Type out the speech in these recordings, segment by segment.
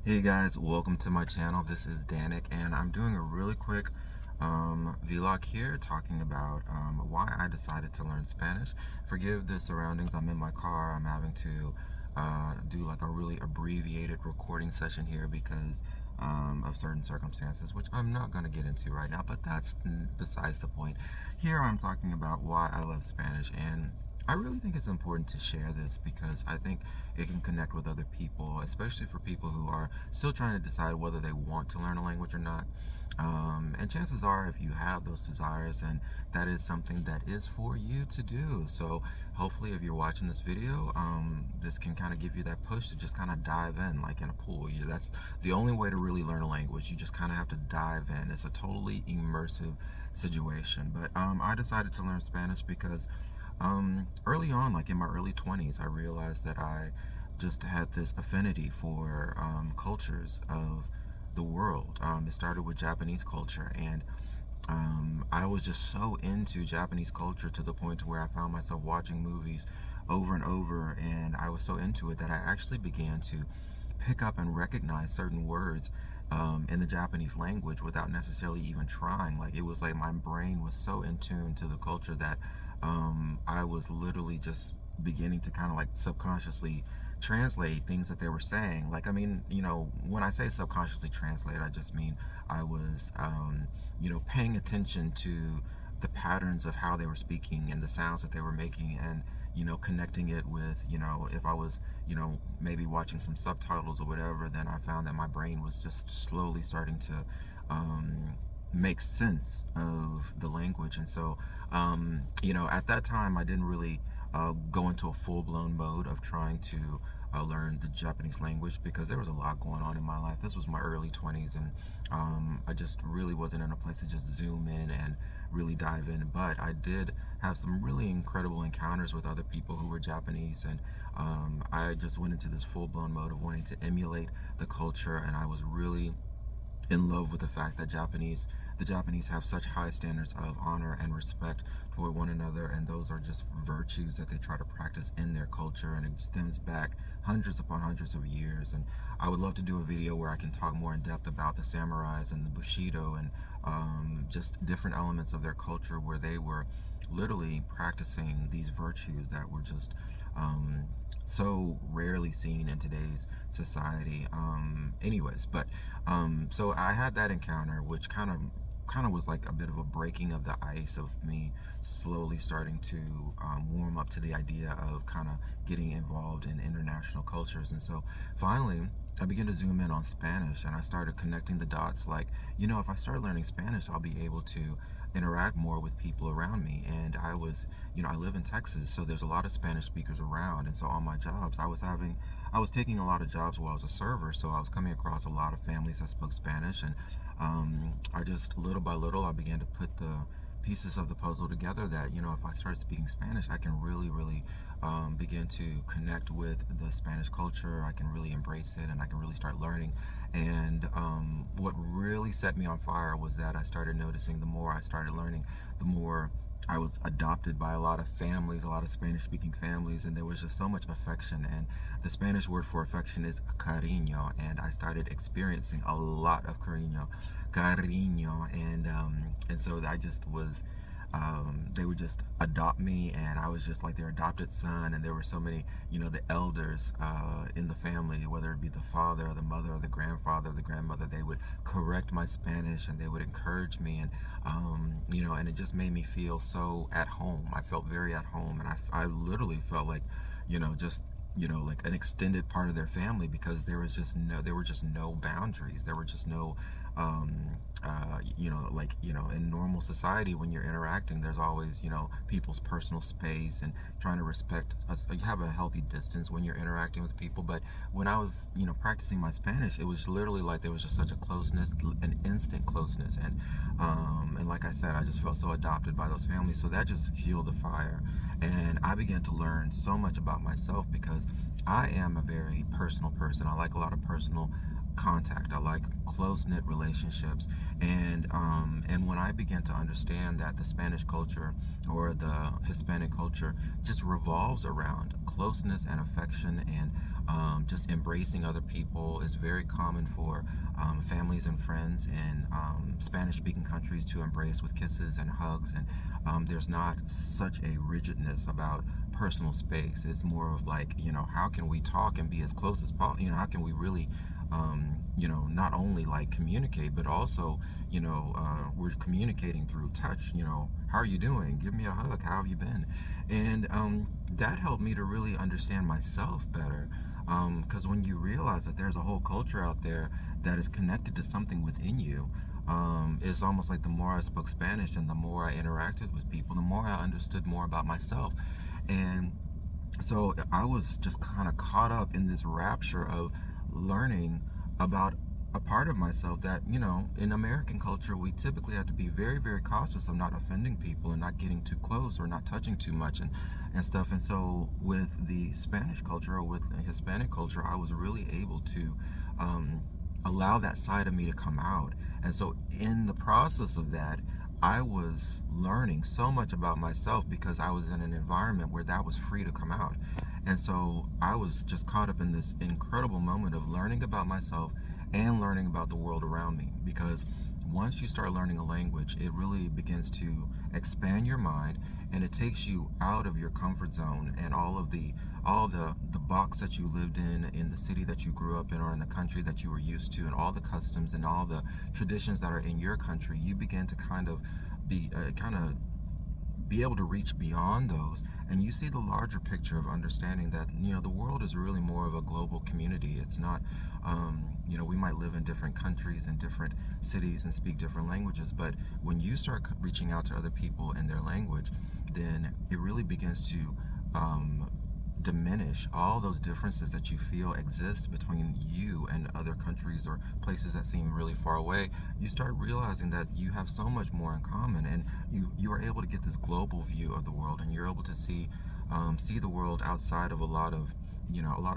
Hey guys, welcome to my channel. This is Danik, and I'm doing a really quick vlog here talking about why I decided to learn Spanish. Forgive the surroundings. I'm in my car. I'm having to do like a really abbreviated recording session here because of certain circumstances, which I'm not going to get into right now, but that's besides the point. Here I'm talking about why I love Spanish, and I really think it's important to share this because I think it can connect with other people, especially for people who are still trying to decide whether they want to learn a language or not. And chances are, if you have those desires, then that is something that is for you to do. So hopefully, if you're watching this video, this can kind of give you that push to just kind of dive in, like in a pool. That's the only way to really learn a language. You just kind of have to dive in. It's a totally immersive situation. But I decided to learn Spanish because early on, like in my early 20s, I realized that I just had this affinity for cultures of the world. It started with Japanese culture, and I was just so into Japanese culture to the point where I found myself watching movies over and over, and I was so into it that I actually began to pick up and recognize certain words in the Japanese language without necessarily even trying. Like, it was like my brain was so in tune to the culture that I was literally just beginning to kind of like subconsciously translate things that they were saying. Like, I mean, when I say subconsciously translate, I just mean I was, paying attention to the patterns of how they were speaking and the sounds that they were making, and connecting it with, if I was, maybe watching some subtitles or whatever, then I found that my brain was just slowly starting to make sense of the language. And so, at that time, I didn't really go into a full-blown mode of trying to learn the Japanese language because there was a lot going on in my life. This was my early 20s, and I just really wasn't in a place to just zoom in and really dive in. But I did have some really incredible encounters with other people who were Japanese, and I just went into this full-blown mode of wanting to emulate the culture, and I was really in love with the fact that the Japanese have such high standards of honor and respect toward one another, and those are just virtues that they try to practice in their culture, and it stems back hundreds upon hundreds of years. And I would love to do a video where I can talk more in depth about the samurais and the bushido, and just different elements of their culture where they were literally practicing these virtues that were just so rarely seen in today's society. So I had that encounter, which kind of was like a bit of a breaking of the ice of me slowly starting to warm up to the idea of kind of getting involved in international cultures. And so finally, I began to zoom in on Spanish, and I started connecting the dots. Like, if I start learning Spanish, I'll be able to interact more with people around me. And I live in Texas, so there's a lot of Spanish speakers around. And so on my jobs, I was taking a lot of jobs while I was a server, so I was coming across a lot of families that spoke Spanish, and I just, little by little, I began to put the pieces of the puzzle together that, if I start speaking Spanish, I can really, really begin to connect with the Spanish culture. I can really embrace it, and I can really start learning. And what really set me on fire was that I started noticing the more I started learning, the more I was adopted by a lot of families, a lot of Spanish-speaking families, and there was just so much affection. And the Spanish word for affection is cariño, and I started experiencing a lot of cariño, and so I just was. They would just adopt me, and I was just like their adopted son. And there were so many, the elders in the family, whether it be the father or the mother or the grandfather or the grandmother, they would correct my Spanish, and they would encourage me, and and it just made me feel so at home. I felt very at home, and I literally felt like, just like an extended part of their family, because there were just no boundaries. There were just no, in normal society, when you're interacting, there's always, people's personal space, and trying to respect us. You have a healthy distance when you're interacting with people. But when I was, practicing my Spanish, it was literally like there was just such a closeness, an instant closeness. And like I said, I just felt so adopted by those families. So that just fueled the fire. And I began to learn so much about myself because I am a very personal person. I like a lot of personal contact. I like close-knit relationships, and when I began to understand that the Spanish culture or the Hispanic culture just revolves around closeness and affection, and just embracing other people is very common for families and friends in Spanish-speaking countries to embrace with kisses and hugs, and there's not such a rigidness about personal space. It's more of like, how can we talk and be as close as possible? How can we really not only like communicate, but also, we're communicating through touch. How are you doing? Give me a hug. How have you been? And that helped me to really understand myself better. Because when you realize that there's a whole culture out there that is connected to something within you, it's almost like the more I spoke Spanish and the more I interacted with people, the more I understood more about myself. And so I was just kind of caught up in this rapture of learning about a part of myself that, in American culture, we typically have to be very, very cautious of not offending people and not getting too close or not touching too much and stuff. And so with the Spanish culture or with the Hispanic culture, I was really able to allow that side of me to come out. And so in the process of that, I was learning so much about myself because I was in an environment where that was free to come out. And so I was just caught up in this incredible moment of learning about myself and learning about the world around me. Because once you start learning a language, it really begins to expand your mind, and it takes you out of your comfort zone and all the box that you lived in the city that you grew up in, or in the country that you were used to, and all the customs and all the traditions that are in your country. You begin to be able to reach beyond those, and you see the larger picture of understanding that the world is really more of a global community. It's not we might live in different countries and different cities and speak different languages, but when you start reaching out to other people in their language, then it really begins to diminish all those differences that you feel exist between you and other countries or places that seem really far away. You start realizing that you have so much more in common, and you are able to get this global view of the world, and you're able to see the world outside of a lot of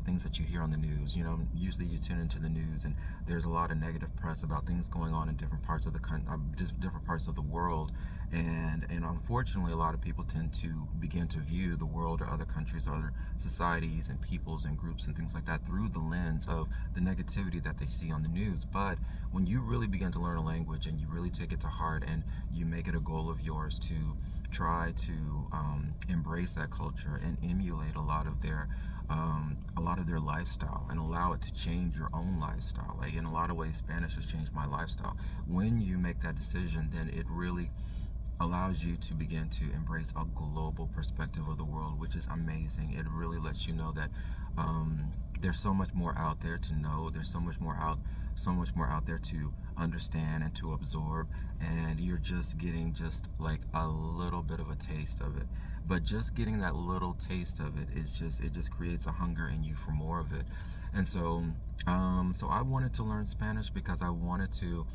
things that you hear on the news. Usually you tune into the news, and there's a lot of negative press about things going on in different parts of the different parts of the world, and unfortunately, a lot of people tend to begin to view the world or other countries, or other societies and peoples and groups and things like that through the lens of the negativity that they see on the news. But when you really begin to learn a language and you really take it to heart, and you make it a goal of yours to try to embrace that culture and emulate a lot of their lifestyle, and allow it to change your own lifestyle. Like, in a lot of ways, Spanish has changed my lifestyle. When you make that decision, then it really allows you to begin to embrace a global perspective of the world, which is amazing. It really lets you know that there's so much more out there to know. There's so much more out there to understand and to absorb, and you're just getting just like a little bit of a taste of it. But just getting that little taste of it just creates a hunger in you for more of it. And so I wanted to learn Spanish because I wanted to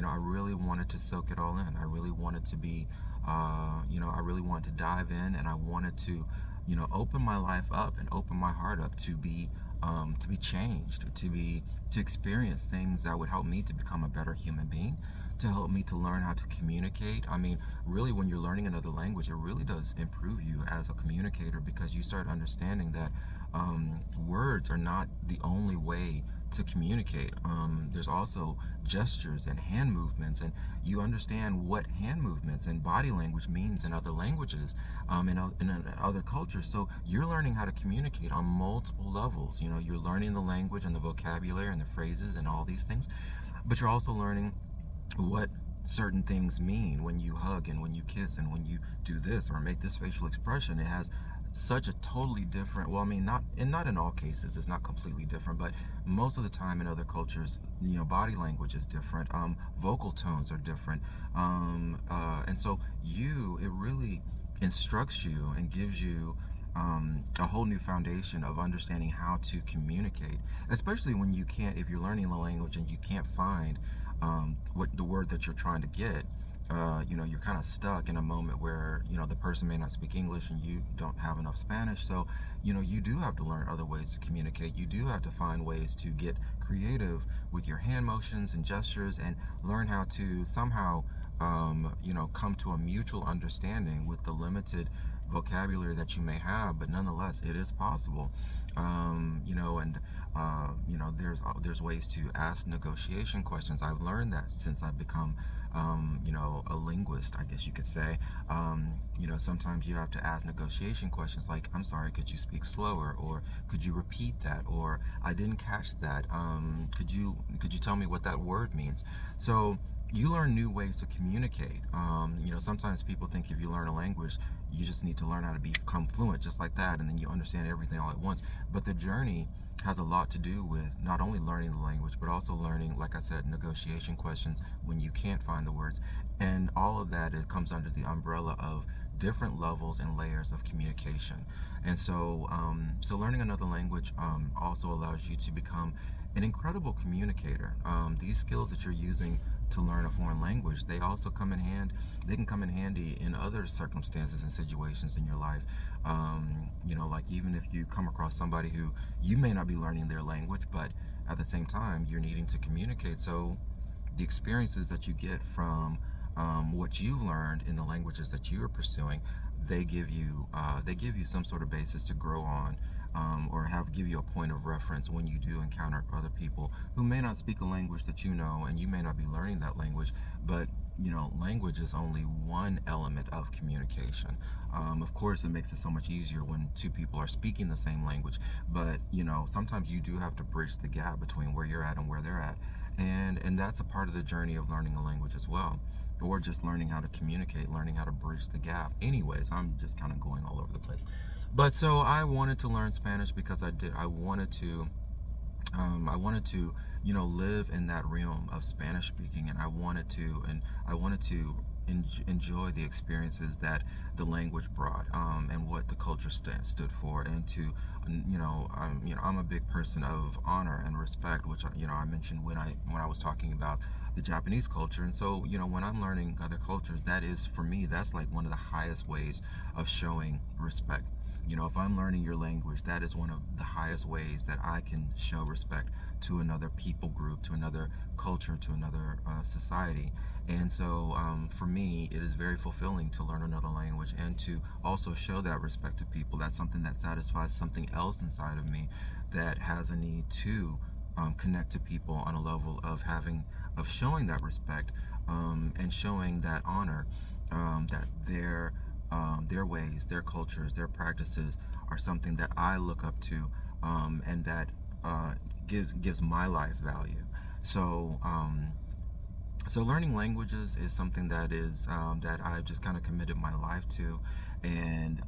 I really wanted to soak it all in. I really wanted to be, I really wanted to dive in, and I wanted to, open my life up and open my heart up to be changed, to experience things that would help me to become a better human being, to help me to learn how to communicate. I mean, really, when you're learning another language, it really does improve you as a communicator, because you start understanding that words are not the only way to communicate. There's also gestures and hand movements, and you understand what hand movements and body language means in other languages, in other cultures. So you're learning how to communicate on multiple levels. You're learning the language and the vocabulary and the phrases and all these things, but you're also learning what certain things mean when you hug and when you kiss and when you do this or make this facial expression. It has such a totally different, well, I mean, not in all cases, it's not completely different, but most of the time in other cultures, body language is different, vocal tones are different, and so it really instructs you and gives you a whole new foundation of understanding how to communicate, especially when if you're learning the language and you can't find what the word that you're trying to get. you're kind of stuck in a moment where, the person may not speak English and you don't have enough Spanish. So, you do have to learn other ways to communicate. You do have to find ways to get creative with your hand motions and gestures and learn how to somehow, come to a mutual understanding with the limited vocabulary that you may have, but nonetheless, it is possible. And there's ways to ask negotiation questions. I've learned that since I've become, a linguist, I guess you could say. Sometimes you have to ask negotiation questions like, I'm sorry, could you speak slower, or could you repeat that, or I didn't catch that. Could you tell me what that word means? So you learn new ways to communicate. Sometimes people think if you learn a language, you just need to learn how to become fluent just like that, and then you understand everything all at once. But the journey has a lot to do with not only learning the language, but also learning, like I said, negotiation questions when you can't find the words. And all of that, it comes under the umbrella of different levels and layers of communication. And so learning another language also allows you to become an incredible communicator. These skills that you're using to learn a foreign language, they also come in hand. They can come in handy in other circumstances and situations in your life. Like even if you come across somebody who you may not be learning their language, but at the same time you're needing to communicate. So the experiences that you get from what you've learned in the languages that you are pursuing, they give you some sort of basis to grow on, or give you a point of reference when you do encounter other people who may not speak a language that you know, and you may not be learning that language. But language is only one element of communication. Of course, it makes it so much easier when two people are speaking the same language, but sometimes you do have to bridge the gap between where you're at and where they're at, and that's a part of the journey of learning a language as well, or just learning how to communicate, learning how to bridge the gap. Anyways, I'm just kind of going all over the place. But so I wanted to learn Spanish because I wanted to live in that realm of Spanish speaking, and I wanted to enjoy the experiences that the language brought, and what the culture stood for, and I'm a big person of honor and respect, which I mentioned when I was talking about the Japanese culture. And so when I'm learning other cultures, that is, for me, that's like one of the highest ways of showing respect. If I'm learning your language, that is one of the highest ways that I can show respect to another people group, to another culture, to another society. And so for me, it is very fulfilling to learn another language and to also show that respect to people. That's something that satisfies something else inside of me that has a need to connect to people on a level of showing that respect, and showing that honor, that their ways, their cultures, their practices are something that I look up to, and that gives my life value. So learning languages is something that I've just kind of committed my life to, and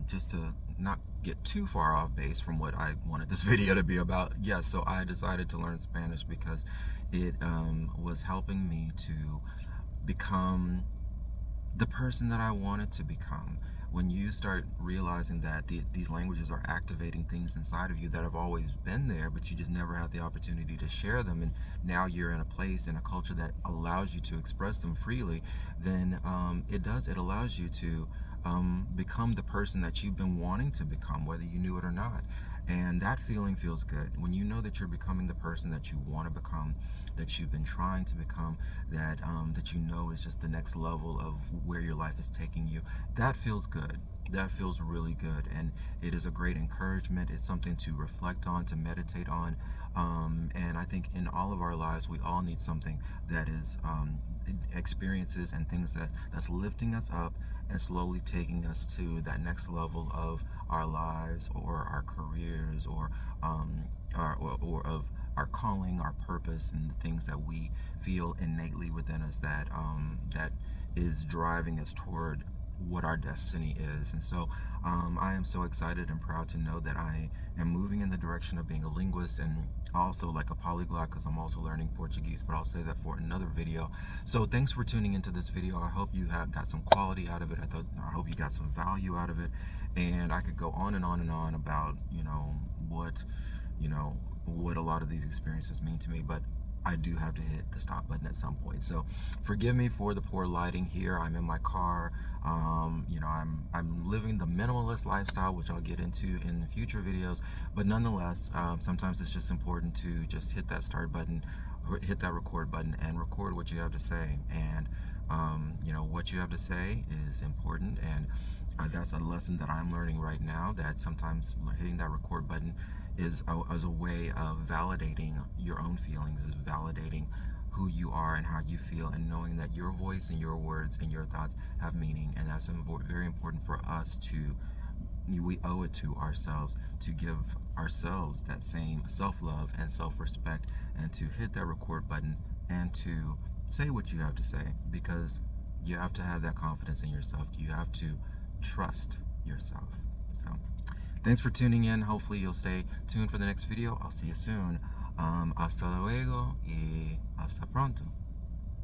just to not get too far off base from what I wanted this video to be about. Yes, so I decided to learn Spanish because it was helping me to become the person that I wanted to become. When you start realizing that these languages are activating things inside of you that have always been there, but you just never had the opportunity to share them, and now you're in a place, in a culture that allows you to express them freely, then it allows you to become the person that you've been wanting to become, whether you knew it or not. And that feeling feels good when you know that you're becoming the person that you want to become, that you've been trying to become, that is just the next level of where your life is taking you. That feels good. That feels really good, and it is a great encouragement. It's something to reflect on, to meditate on, and I think in all of our lives, we all need something that is experiences and things that's lifting us up and slowly taking us to that next level of our lives, or our careers, or of our calling, our purpose, and the things that we feel innately within us that is driving us toward what our destiny is. And so I am so excited and proud to know that I am moving in the direction of being a linguist, and also like a polyglot, because I'm also learning Portuguese, but I'll say that for another video. So thanks for tuning into this video. I hope you have got some quality out of it. I hope you got some value out of it, and I could go on and on and on about what a lot of these experiences mean to me, but I do have to hit the stop button at some point. So forgive me for the poor lighting here. I'm in my car. You know, I'm living the minimalist lifestyle, which I'll get into in future videos. But nonetheless, sometimes it's just important to just hit that start button, or hit that record button, and record what you have to say. And you know, what you have to say is important, and that's a lesson that I'm learning right now, that sometimes hitting that record button is a way of validating your own feelings, is validating who you are and how you feel, and knowing that your voice and your words and your thoughts have meaning. And that's very important for us to, we owe it to ourselves to give ourselves that same self-love and self-respect, and to hit that record button and to say what you have to say, because you have to have that confidence in yourself. You have to trust yourself. So thanks for tuning in. Hopefully you'll stay tuned for the next video. I'll see you soon. Hasta luego y hasta pronto.